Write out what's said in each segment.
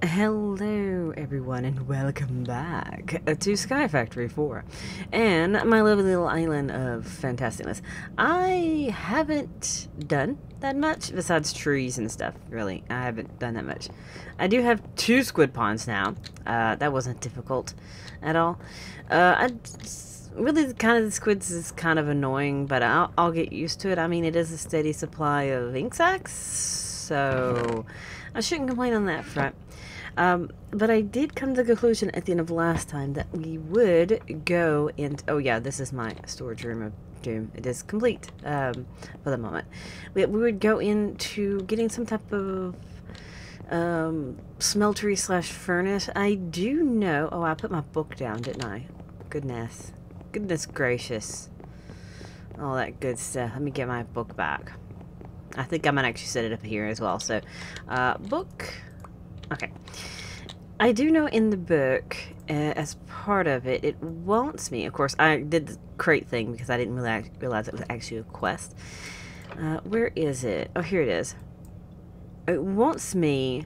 Hello everyone and welcome back to Sky Factory 4 and my lovely little island of fantasticness. I haven't done that much besides trees and stuff, really. I haven't done that much. I do have 2 squid ponds now. That wasn't difficult at all. Really, kind of the squids is kind of annoying, but I'll get used to it. I mean, it is a steady supply of ink sacs, so I shouldn't complain on that front. But I did come to the conclusion at the end of last time that we would go and... Oh yeah, this is my storage room of doom. It is complete for the moment. We would go into getting some type of smeltery slash furnace. I do know... Oh, I put my book down, didn't I? Goodness. Goodness gracious. All that good stuff. Let me get my book back. I think I might actually set it up here as well. So, book... Okay. I do know in the book, as part of it, it wants me. Of course, I did the crate thing because I didn't really realize it was actually a quest. Where is it? Oh, here it is. It wants me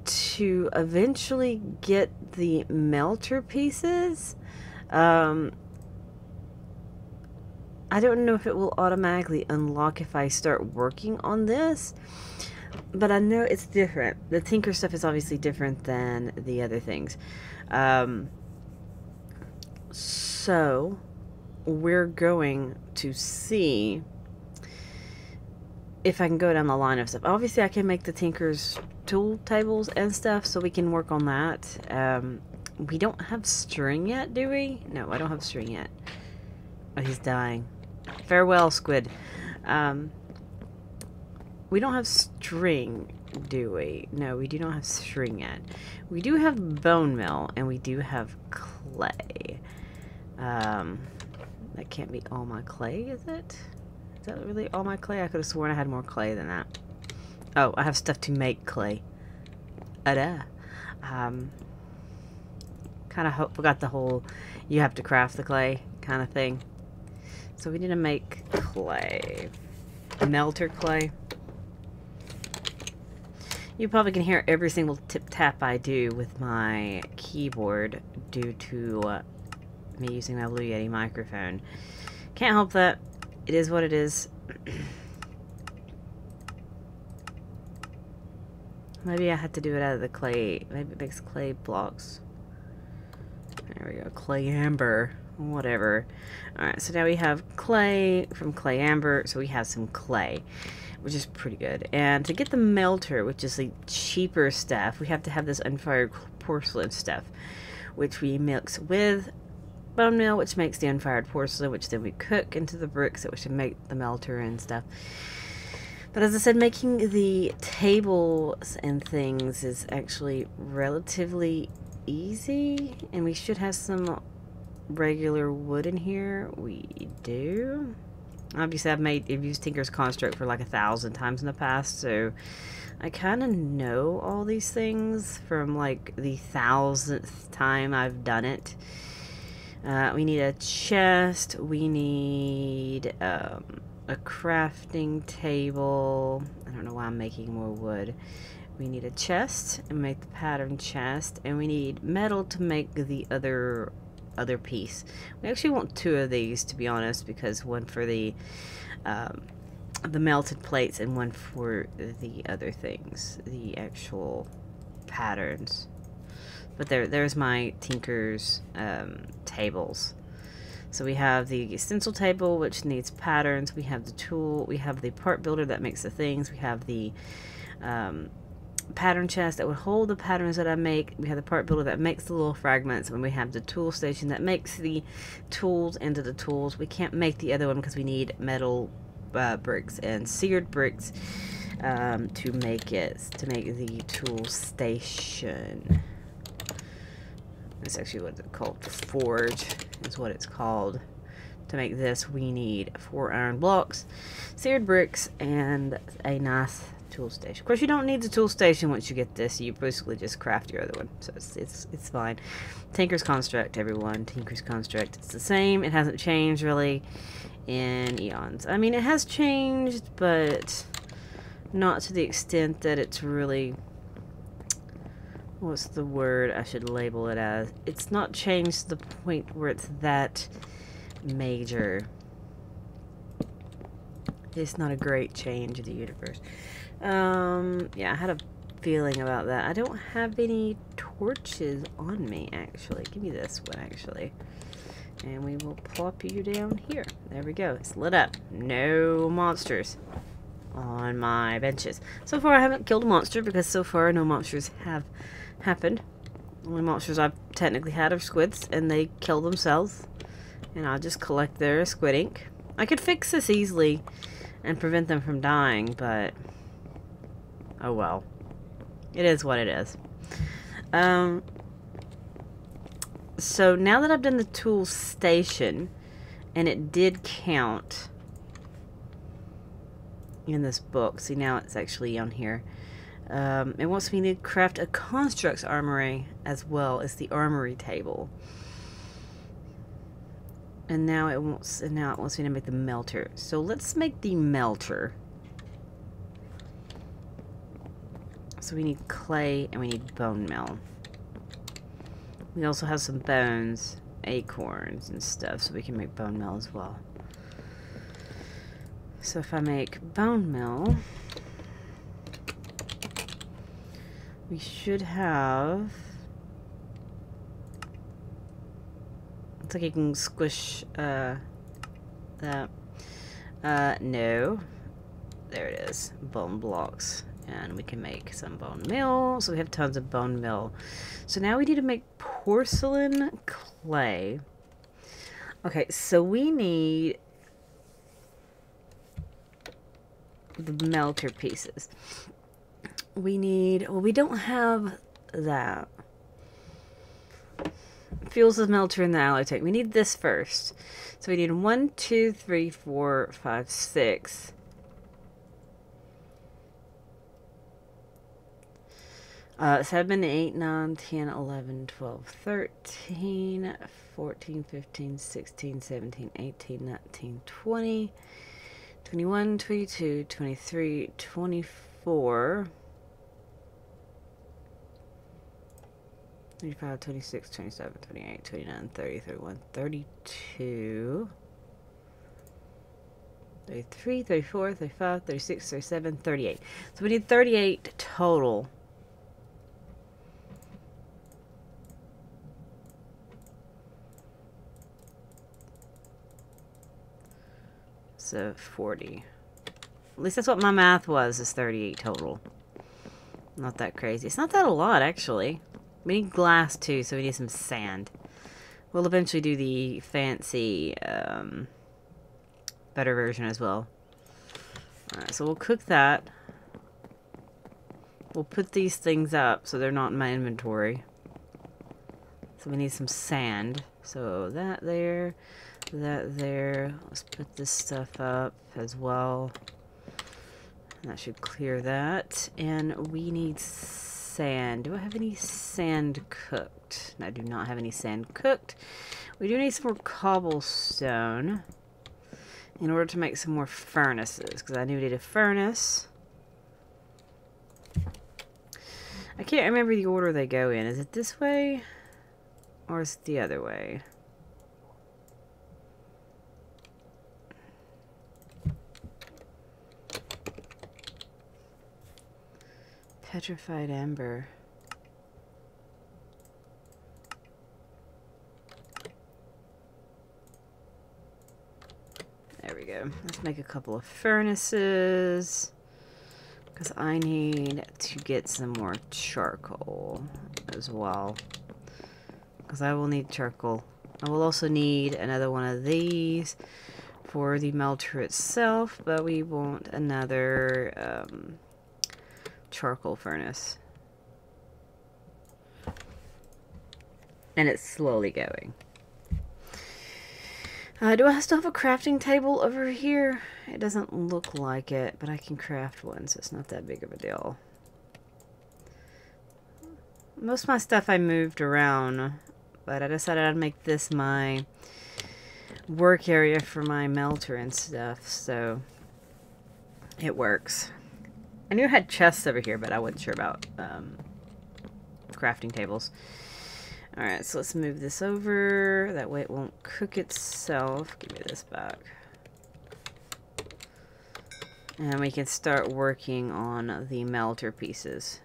to eventually get the melter pieces. I don't know if it will automatically unlock if I start working on this. But I know it's different. The Tinker stuff is obviously different than the other things. So, we're going to see if I can go down the line of stuff. Obviously, I can make the Tinker's tool tables and stuff, so we can work on that. We don't have string yet, do we? No, I don't have string yet. Oh, he's dying. Farewell, squid. We don't have string, do we? No, we do not have string yet. We do have bone meal, and we do have clay. That can't be all my clay, is it? Is that really all my clay? I could have sworn I had more clay than that. Oh, I have stuff to make clay. Kind of forgot the whole you have to craft the clay kind of thing. So we need to make clay. Melter clay. You probably can hear every single tip-tap I do with my keyboard due to me using my Blue Yeti microphone. Can't help that. It is what it is. Maybe I had to do it out of the clay. Maybe it makes clay blocks. There we go. Clay amber. Whatever. Alright, so now we have clay from clay amber. So we have some clay, which is pretty good. And to get the melter, which is the cheaper stuff, we have to have this unfired porcelain stuff, which we mix with bone meal, which makes the unfired porcelain, which then we cook into the bricks, which should make the melter and stuff. But as I said, making the tables and things is actually relatively easy, and we should have some regular wood in here. We do. Obviously, I've used Tinker's Construct for like 1,000 times in the past, so I kind of know all these things from like the 1,000th time I've done it. We need a chest. We need a crafting table. I don't know why I'm making more wood. We need a chest and make the pattern chest, and we need metal to make the other piece. We actually want 2 of these, to be honest, because one for the melted plates and one for the other things, the actual patterns. But there's my Tinker's tables. So we have the stencil table, which needs patterns. We have the tool. We have the part builder that makes the things. We have the pattern chest that would hold the patterns that I make. We have the part builder that makes the little fragments, and we have the tool station that makes the tools into the tools. We can't make the other one because we need metal bricks and seared bricks to make the tool station. That's actually what it's called. Forge is what it's called. To make this, we need 4 iron blocks, seared bricks, and a nice tool station. Of course, you don't need the tool station once you get this. You basically just craft your other one, so it's fine. Tinker's Construct, everyone. Tinker's Construct. It's the same. It hasn't changed really in eons. I mean, it has changed, but not to the extent that it's really What's the word I should label it as? It's not changed to the point where it's that major. It's not a great change in the universe. Yeah, I had a feeling about that. I don't have any torches on me, actually. Give me this one, actually. And we will plop you down here. There we go. It's lit up. No monsters on my benches. So far, I haven't killed a monster because so far no monsters have happened. The only monsters I've technically had are squids, and they kill themselves. And I'll just collect their squid ink. I could fix this easily and prevent them from dying, but oh well. It is what it is. So now that I've done the tool station, and it did count in this book. See, now it's actually on here. It wants me to craft a constructs armory as well as the armory table. And now it wants me to make the melter. So let's make the melter. So we need clay and we need bone meal. We also have some bones, acorns and stuff, so we can make bone meal as well. So if I make bone meal, we should have... It's like you can squish that. No. There it is. Bone blocks. And we can make some bone meal. So we have tons of bone meal. So now we need to make porcelain clay. Okay, so we need the melter pieces. We need... Well, we don't have that. Fuels the melter in the Allotech. We need this first. So we need 1, 2, 3, 4, 5, 6. 7, 8, 9, 10, 11, 12, 13, 14, 15, 16, 17, 18, 19, 20, 21, 22, 23, 24, 25, 26, 27, 28, 29, 30, 31, 32, 33, 34, 35, 36, 37, 38. So we need 38 total. So 40. At least that's what my math was, is 38 total. Not that crazy. It's not that a lot, actually. We need glass, too, so we need some sand. We'll eventually do the fancy, better version as well. Alright, so we'll cook that. We'll put these things up so they're not in my inventory. So we need some sand. So that there, that there. Let's put this stuff up as well. That should clear that. And we need sand. Do I have any sand cooked? I do not have any sand cooked. We do need some more cobblestone in order to make some more furnaces, because I do need a furnace. I can't remember the order they go in. Is it this way? Or is it the other way? Petrified amber. There we go. Let's make a couple of furnaces, because I need to get some more charcoal as well, because I will need charcoal. I will also need another one of these for the melter itself, but we want another charcoal furnace. And it's slowly going. Do I still have a crafting table over here? It doesn't look like it, but I can craft one, so it's not that big of a deal. Most of my stuff I moved around, but I decided I'd make this my work area for my melter and stuff, so it works. I knew I had chests over here, but I wasn't sure about crafting tables. Alright, so let's move this over. That way it won't cook itself. Give me this back. And we can start working on the melter pieces.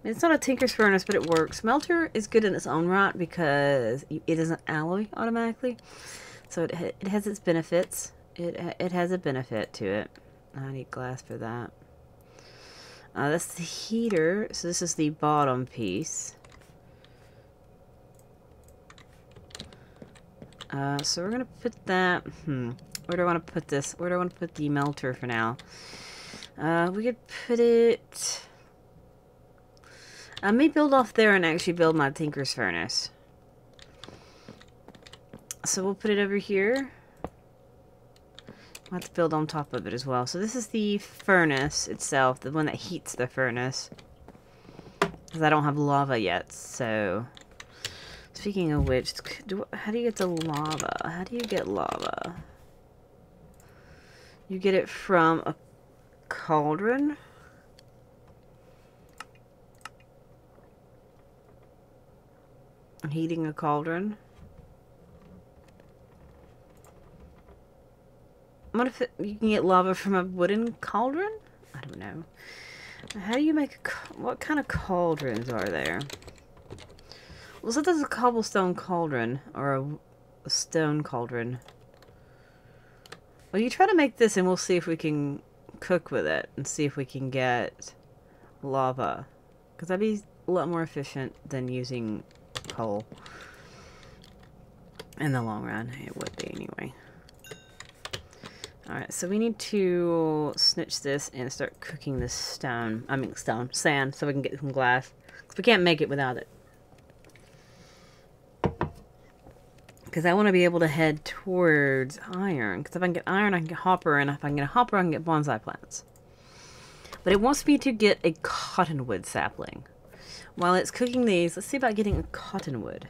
It's not a tinker's furnace, but it works. Melter is good in its own right because it doesn't alloy automatically. So it has its benefits. It has a benefit to it. I need glass for that. That's the heater. So this is the bottom piece. So we're going to put that... Where do I want to put this? Where do I want to put the melter for now? We could put it... I may build off there and actually build my tinker's furnace. So we'll put it over here. I'll have to build on top of it as well. So this is the furnace itself, the one that heats the furnace. Because I don't have lava yet, so... Speaking of which, how do you get the lava? How do you get lava? You get it from a cauldron? Heating a cauldron? What if you can get lava from a wooden cauldron? I don't know. How do you make what kind of cauldrons are there? Well, so there's a cobblestone cauldron or a stone cauldron. Well, you try to make this and we'll see if we can cook with it and see if we can get lava. Because that'd be a lot more efficient than using coal. In the long run, it would be anyway. Alright, so we need to snitch this and start cooking this sand, so we can get some glass. Because we can't make it without it. Because I want to be able to head towards iron. Because if I can get iron, I can get hopper. And if I can get a hopper, I can get bonsai plants. But it wants me to get a cottonwood sapling. While it's cooking these, let's see about getting a cottonwood.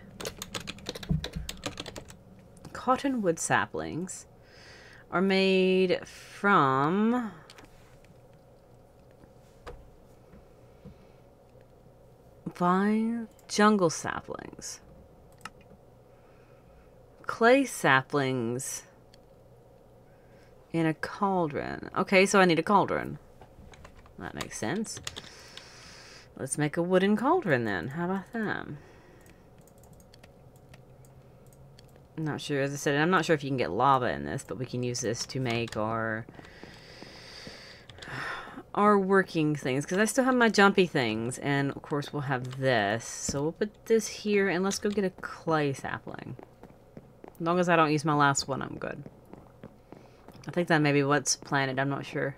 Cottonwood saplings are made from... vine jungle saplings. Clay saplings in a cauldron. Okay, so I need a cauldron. That makes sense. Let's make a wooden cauldron then. How about that? I'm not sure, as I said, I'm not sure if you can get lava in this, but we can use this to make our working things, because I still have my jumpy things, and of course we'll have this. So we'll put this here, and let's go get a clay sapling. As long as I don't use my last one, I'm good. I think that may be what's planted. I'm not sure.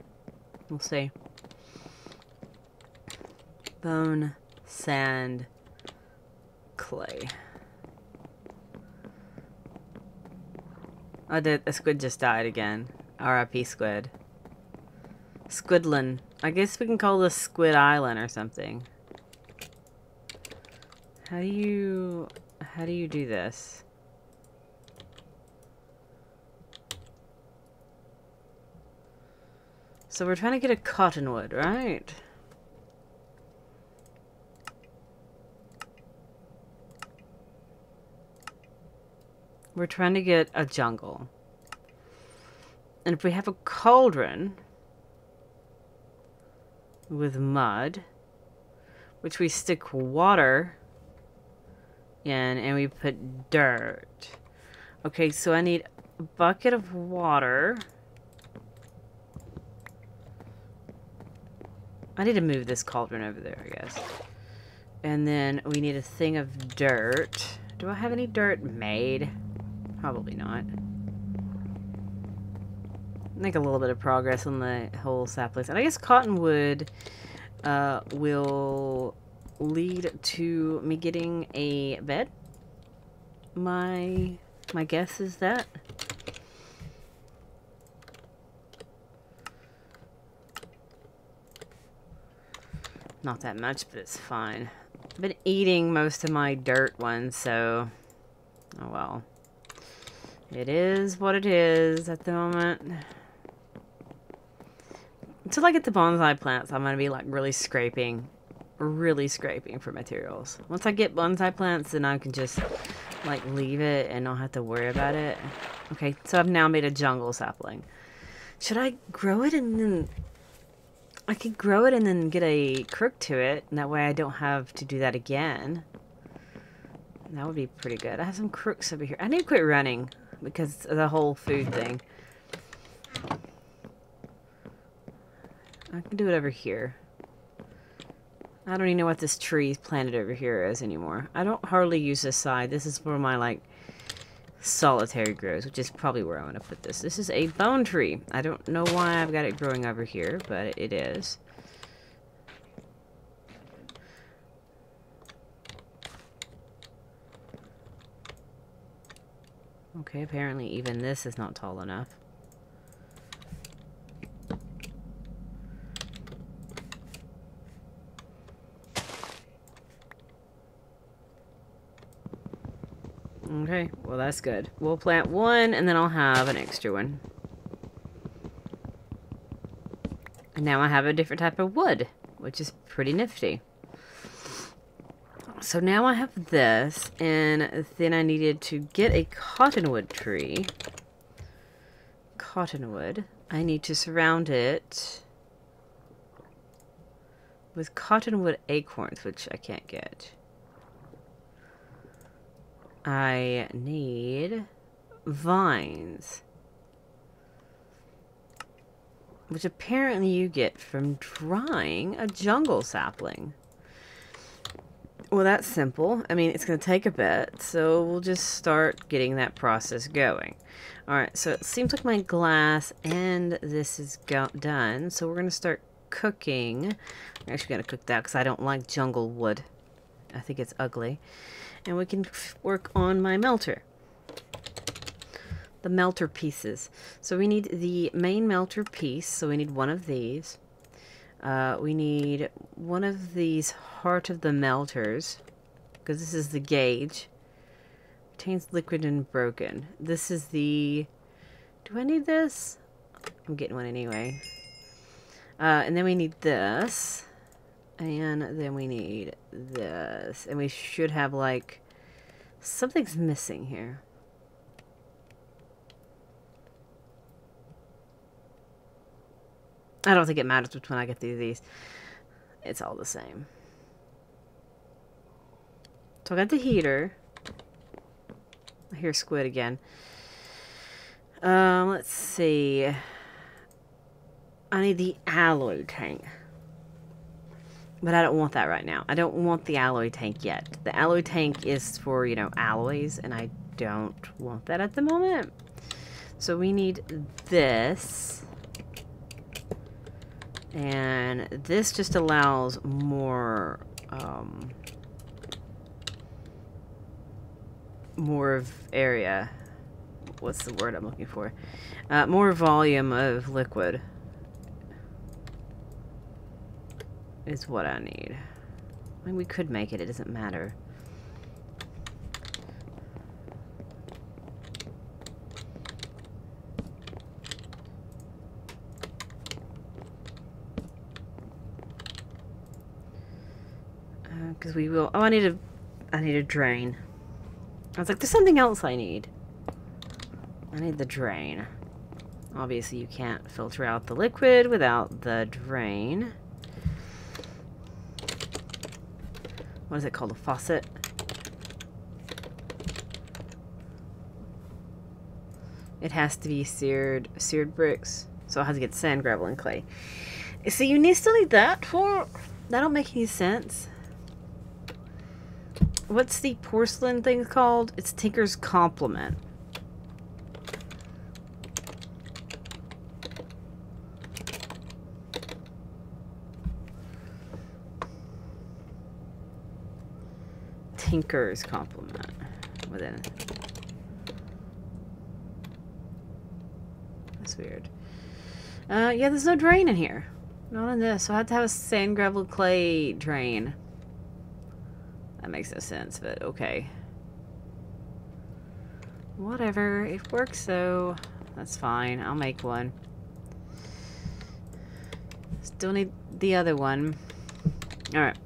We'll see. Bone, sand, clay. Oh, the squid just died again. R.I.P. squid. Squidlin. I guess we can call this Squid Island or something. How do you do this? So we're trying to get a cottonwood, right? We're trying to get a jungle. And if we have a cauldron with mud, which we stick water in, and we put dirt. Okay, so I need a bucket of water. I need to move this cauldron over there, I guess. And then we need a thing of dirt. Do I have any dirt made? Probably not. Make a little bit of progress on the whole saplings. And I guess cottonwood will lead to me getting a bed. My guess is that. Not that much, but it's fine. I've been eating most of my dirt ones, so... oh well. It is what it is at the moment. Until I get the bonsai plants, I'm going to be like really scraping really scraping for materials. Once I get bonsai plants, then I can just, like, leave it and not have to worry about it. Okay, so I've now made a jungle sapling. Should I grow it and then... I could grow it and then get a crook to it, and that way I don't have to do that again. That would be pretty good. I have some crooks over here. I need to quit running because of the whole food thing. I can do it over here. I don't even know what this tree planted over here is anymore. I don't hardly use this side. This is where my, like, solitary grows, which is probably where I'm going to put this. This is a bone tree. I don't know why I've got it growing over here, but it is. Okay, apparently even this is not tall enough. Okay, well that's good. We'll plant one and then I'll have an extra one. And now I have a different type of wood, which is pretty nifty. So now I have this, and then I needed to get a cottonwood tree. Cottonwood. I need to surround it with cottonwood acorns, which I can't get. I need vines, which apparently you get from drying a jungle sapling. Well, that's simple. I mean, it's going to take a bit, so we'll just start getting that process going. Alright, so it seems like my glass and this is done, so we're going to start cooking. I'm actually going to cook that because I don't like jungle wood. I think it's ugly. And we can work on my melter. The melter pieces. So we need the main melter piece, so we need one of these. We need one of these heart of the melters, because this is the gauge. Contains liquid and broken. This is the... Do I need this? I'm getting one anyway. And then we need this. And then we need this. And we should have, like... Something's missing here. I don't think it matters which one I get through these. It's all the same. So I got the heater. I hear squid again. Let's see. I need the alloy tank. But I don't want that right now. I don't want the alloy tank yet. The alloy tank is for, you know, alloys, and I don't want that at the moment. So we need this. And this just allows more, more of area. What's the word I'm looking for? More volume of liquid is what I need. I mean, we could make it. It doesn't matter. Because we will... Oh, I need a drain. I was like, there's something else I need. I need the drain. Obviously, you can't filter out the liquid without the drain. What is it called? A faucet? It has to be seared bricks. So I have to get sand, gravel, and clay. So you still need that for... That don't make any sense. What's the porcelain thing called? It's Tinker's Complement. Tinker's Complement. Within it. That's weird. Yeah, there's no drain in here. Not in this. So I have to have a sand, gravel, clay drain. That makes no sense, but okay. Whatever. It works, so that's fine. I'll make one. Still need the other one. Alright.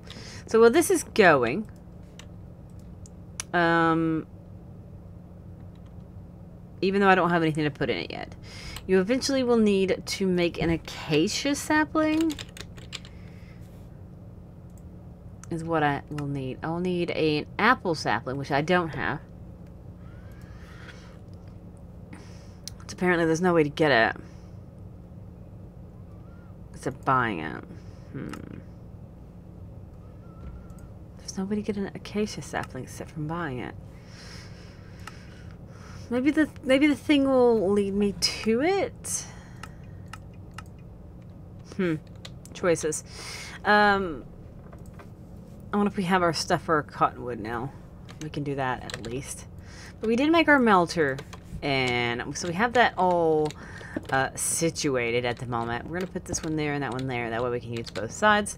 So while this is going, even though I don't have anything to put in it yet, you eventually will need to make an acacia sapling. Is what I will need. I'll need an apple sapling, which I don't have. But apparently there's no way to get it. Except buying it. There's no way to get an acacia sapling except from buying it. Maybe the thing will lead me to it. Choices. I wonder if we have our stuff for our cottonwood now. We can do that at least. But we did make our melter, and so we have that all situated at the moment. We're gonna put this one there and that one there. That way we can use both sides.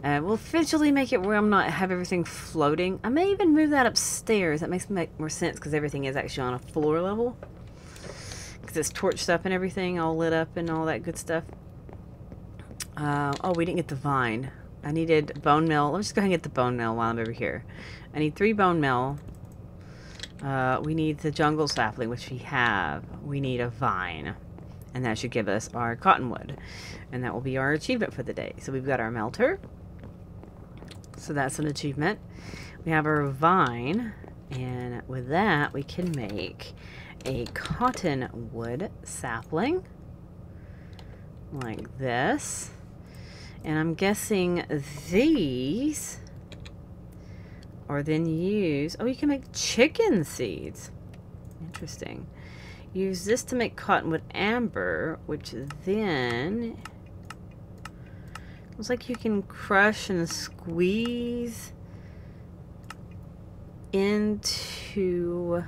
We'll eventually make it where I'm not have everything floating. I may even move that upstairs. That makes more sense because everything is actually on a floor level. Because it's torched up and everything, all lit up and all that good stuff. Oh, we didn't get the vine. I needed bone meal. Let me just go ahead and get the bone meal while I'm over here. I need 3 bone meal. We need the jungle sapling, which we have. We need a vine. And that should give us our cottonwood. And that will be our achievement for the day. So we've got our melter. So that's an achievement. We have our vine. And with that, we can make a cottonwood sapling. Like this. And I'm guessing these are then used... Oh, you can make chicken seeds. Interesting. Use this to make cottonwood amber, which then... looks like you can crush and squeeze into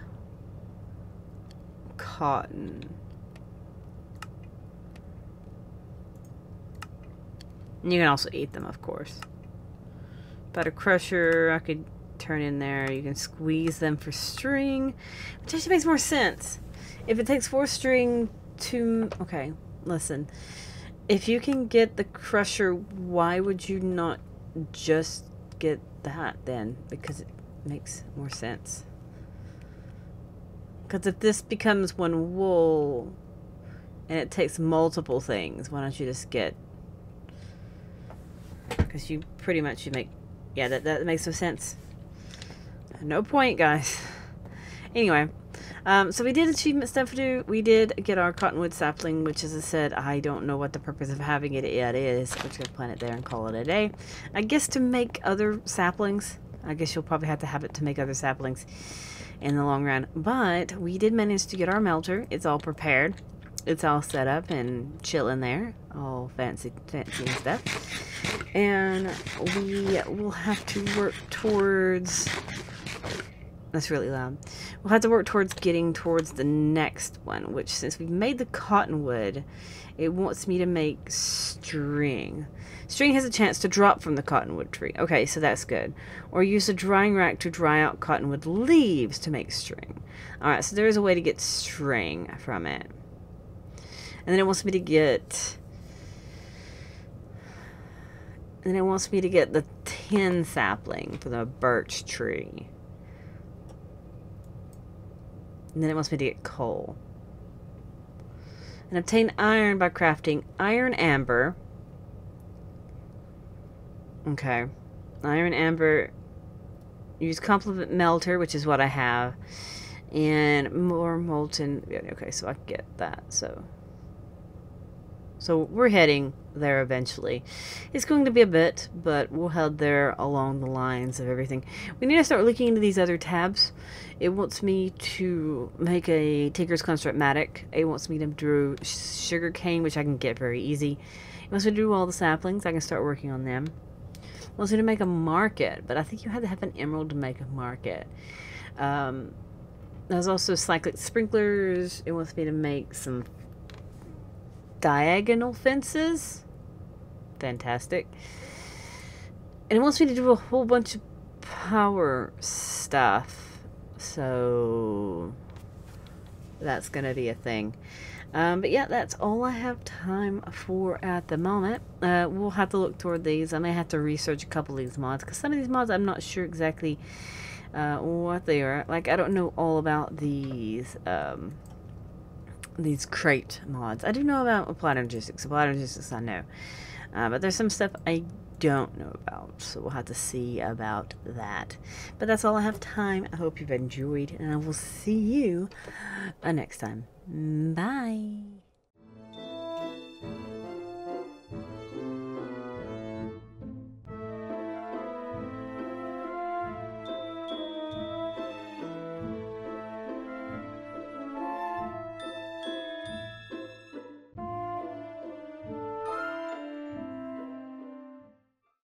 cotton. And you can also eat them, of course. Butter crusher, I could turn in there. You can squeeze them for string, which actually makes more sense. If it takes 4 string to... Okay, listen. If you can get the crusher, why would you not just get that then? Because it makes more sense. Because if this becomes one wool and it takes multiple things, why don't you just get... Because you pretty much, you make... Yeah, that makes no sense. No point, guys. Anyway, so we did achievement stuff to do. We did get our cottonwood sapling, which, as I said, I don't know what the purpose of having it yet is. We're just going to plant it there and call it a day. I guess to make other saplings. I guess you'll probably have to have it to make other saplings in the long run. But we did manage to get our melter. It's all prepared. It's all set up and chilling there. All fancy and stuff. And we will have to work towards... That's really loud. We'll have to work towards getting towards the next one, which, since we've made the cottonwood, it wants me to make string. String has a chance to drop from the cottonwood tree. Okay, so that's good. Or use a drying rack to dry out cottonwood leaves to make string. Alright, so there is a way to get string from it. And then it wants me to get... And then it wants me to get the tin sapling for the birch tree. And then it wants me to get coal. And obtain iron by crafting iron amber. Okay. Iron amber. Use complement melter, which is what I have. And more molten... Okay, so I get that. So we're heading there eventually. It's going to be a bit, but we'll head there along the lines of everything. We need to start looking into these other tabs. It wants me to make a Tinker's Construct-Matic. It wants me to do sugar cane, which I can get very easy. It wants me to do all the saplings. I can start working on them. It wants me to make a market, but I think you had to have an emerald to make a market. There's also cyclic sprinklers. It wants me to make some diagonal fences. Fantastic. And it wants me to do a whole bunch of power stuff. So that's gonna be a thing. But yeah, that's all I have time for at the moment. We'll have to look toward these. I may have to research a couple of these mods, because some of these mods I'm not sure exactly what they are. Like, I don't know all about these crate mods. I do know about Applied Logistics. Applied Logistics I know. But there's some stuff I don't know about, so we'll have to see about that. But that's all I have time. I hope you've enjoyed, and I will see you next time. Bye.